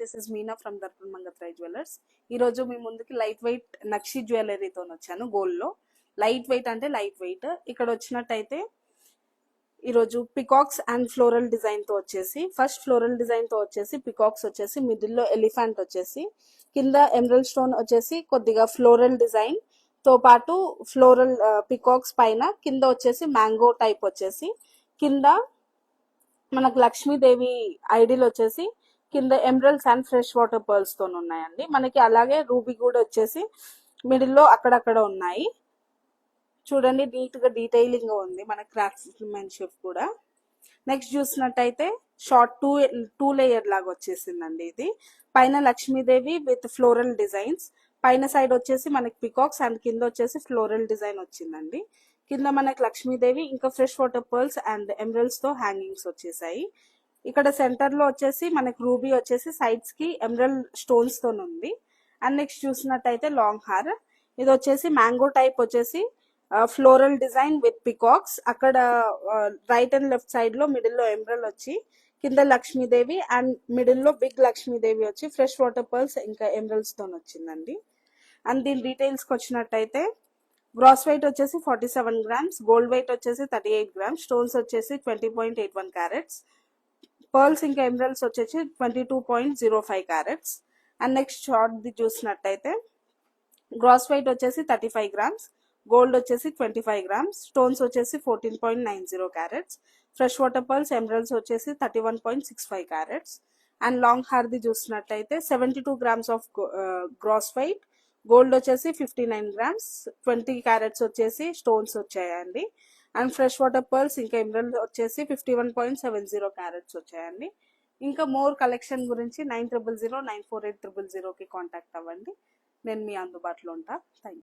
This is Meena from Darpan Mangatrai jewellers. ఈ రోజు మీ ముందుకి లైట్ వెయిట్ నక్షి జ్యువెలరీతో వచ్చాను. గోల్డ్ లో లైట్ వెయిట్ అంటే లైట్ వెయిట్. ఇక్కడ వచ్చినట్టయితే ఈరోజు పికాక్స్ అండ్ ఫ్లోరల్ డిజైన్ తో వచ్చేసి, ఫస్ట్ ఫ్లోరల్ డిజైన్ తో వచ్చేసి పికాక్స్ వచ్చేసి, మిడిల్ లో ఎలిఫెంట్ వచ్చేసి, కింద ఎమరల్డ్ స్టోన్ వచ్చేసి కొద్దిగా ఫ్లోరల్ డిజైన్ తో పాటు ఫ్లోరల్ పికాక్స్ పైన కింద వచ్చేసి మ్యాంగో టైప్ వచ్చేసి, కింద మనకు లక్ష్మీదేవి ఐడిల్ వచ్చేసి కింద emeralds and fresh water pearls తో ఉన్నాయండి. మనకి అలాగే రూబీ కూడా వచ్చేసి మిడిల్ లో అక్కడక్కడ ఉన్నాయి. చూడండి నీట్ గా డీటెయిలింగ్ గా ఉంది మన క్రాఫ్ట్మెన్షిప్ కూడా. నెక్స్ట్ చూసినట్టయితే షార్ట్ టూ లేయర్ లాగా వచ్చేసిందండి. ఇది పైన లక్ష్మీదేవి విత్ ఫ్లోరల్ డిజైన్స్, పైన సైడ్ వచ్చేసి మనకి పికాక్స్ అండ్ కింద వచ్చేసి ఫ్లోరల్ డిజైన్ వచ్చిందండి. కింద మనకి లక్ష్మీదేవి ఇంకా fresh water pearls and emeralds తో హ్యాంగింగ్స్ వచ్చేసాయి. ఇక్కడ సెంటర్ లో వచ్చేసి మనకి రూబీ వచ్చేసి సైడ్స్ కి ఎమరల్డ్ స్టోన్స్ తో ఉంది. అండ్ నెక్స్ట్ చూసినట్టయితే లాంగ్ హార్, ఇది వచ్చేసి మ్యాంగో టైప్ వచ్చేసి ఫ్లోరల్ డిజైన్ విత్ పికాక్స్. అక్కడ రైట్ అండ్ లెఫ్ట్ సైడ్ లో మిడిల్ లో ఎమరల్డ్ వచ్చి, కింద లక్ష్మీదేవి అండ్ మిడిల్ లో బిగ్ లక్ష్మీదేవి వచ్చి ఫ్రెష్ వాటర్ పర్ల్స్ ఇంకా ఎమరల్డ్స్ తో వచ్చిందండి. అండ్ దీని డీటెయిల్స్ కి వచ్చినట్టయితే గ్రాస్ వెయిట్ వచ్చేసి 47 గ్రామ్స్, గోల్డ్ వెయిట్ వచ్చేసి 38 గ్రామ్స్, స్టోన్స్ వచ్చేసి 20.81 క్యారెట్స్, పర్ల్స్ ఇంకా ఎమరల్డ్స్ వచ్చేసి 22.05 క్యారెట్స్. అండ్ నెక్స్ట్ షార్ట్ ది చూసినట్టయితే గ్రాస్ వెయిట్ వచ్చేసి 35 గ్రామ్స్, గోల్డ్ వచ్చేసి 25 గ్రామ్స్, స్టోన్స్ వచ్చేసి 14.90 carats, fresh water pearls emeralds వచ్చేసి 31.65 క్యారెట్స్. అండ్ లాంగ్ హార్ ది చూసినట్టయితే 72 grams of gross weight, gold వచ్చేసి 59 గ్రామ్స్, 20 క్యారెట్స్ వచ్చేసి స్టోన్స్ వచ్చాయండి. అండ్ ఫ్రెష్ వాటర్ పర్ల్స్ ఇంకా ఎమరల్డ్ వచ్చేసి 51.70 క్యారెట్స్ వచ్చాయండి. ఇంకా మోర్ కలెక్షన్ గురించి 90094800కి కాంటాక్ట్ అవ్వండి. నేను మీ అందుబాటులో ఉంటా. Thank you.